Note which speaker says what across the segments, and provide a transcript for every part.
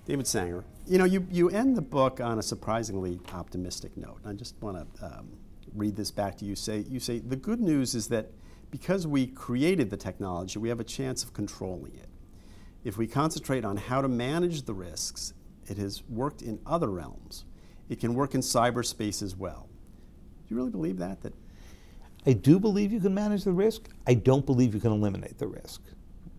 Speaker 1: David Sanger, you know, you end the book on a surprisingly optimistic note. I just want to read this back to you. You say, the good news is that because we created the technology, we have a chance of controlling it. If we concentrate on how to manage the risks, it has worked in other realms. It can work in cyberspace as well. Do you really believe that?
Speaker 2: I do believe you can manage the risk. I don't believe you can eliminate the risk.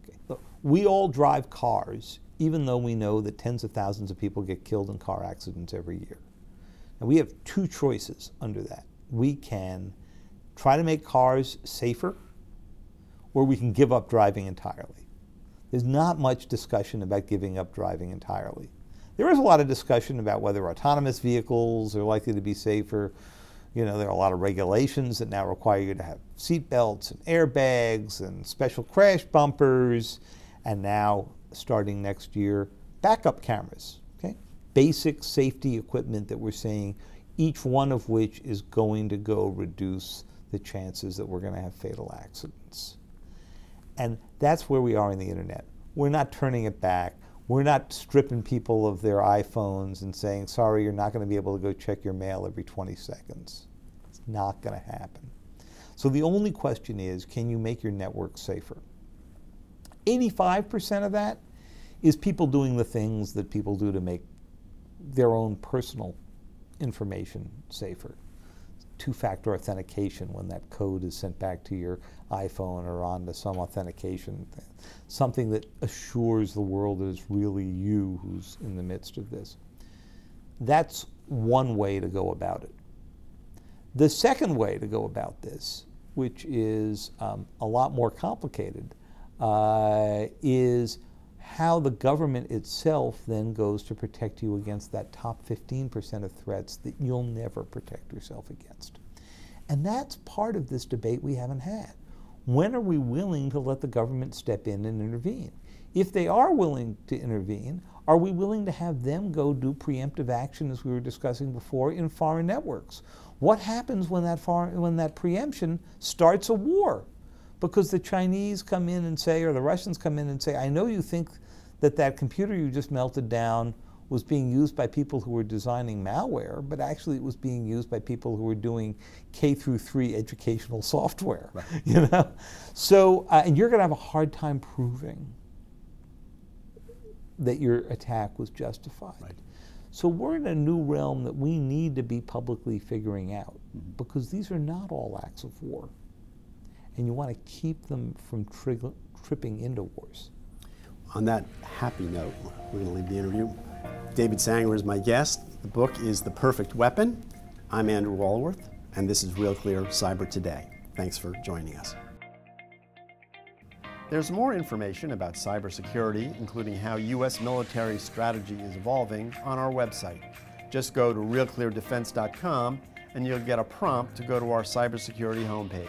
Speaker 2: Okay. Look, we all drive cars, even though we know that tens of thousands of people get killed in car accidents every year. Now, we have two choices under that. We can try to make cars safer, or we can give up driving entirely. There's not much discussion about giving up driving entirely. There is a lot of discussion about whether autonomous vehicles are likely to be safer. You know, there are a lot of regulations that now require you to have seat belts and airbags and special crash bumpers, and now, starting next year, backup cameras, okay? Basic safety equipment that we're saying, each one of which is going to go reduce the chances that we're going to have fatal accidents. And that's where we are in the internet. We're not turning it back. We're not stripping people of their iPhones and saying, sorry, you're not going to be able to go check your mail every 20 seconds. It's not going to happen. So the only question is, can you make your network safer? 85% of that is people doing the things that people do to make their own personal information safer. Two-factor authentication when that code is sent back to your iPhone or onto some authentication thing. Something that assures the world that it's really you who's in the midst of this. That's one way to go about it. The second way to go about this, which is a lot more complicated, is how the government itself then goes to protect you against that top 15% of threats that you'll never protect yourself against. And that's part of this debate we haven't had. When are we willing to let the government step in and intervene? If they are willing to intervene, are we willing to have them go do preemptive action, as we were discussing before, in foreign networks? What happens when that preemption starts a war? Because the Chinese come in and say, or the Russians come in and say, I know you think that that computer you just melted down was being used by people who were designing malware, but actually it was being used by people who were doing K-3 educational software. Right. You know? So, and you're going to have a hard time proving that your attack was justified. Right. So we're in a new realm that we need to be publicly figuring out, because these are not all acts of war. And you want to keep them from tripping into wars.
Speaker 1: On that happy note, we're going to leave the interview. David Sanger is my guest. The book is The Perfect Weapon. I'm Andrew Walworth, and this is Real Clear Cyber Today. Thanks for joining us. There's more information about cybersecurity, including how U.S. military strategy is evolving, on our website. Just go to realcleardefense.com and you'll get a prompt to go to our cybersecurity homepage.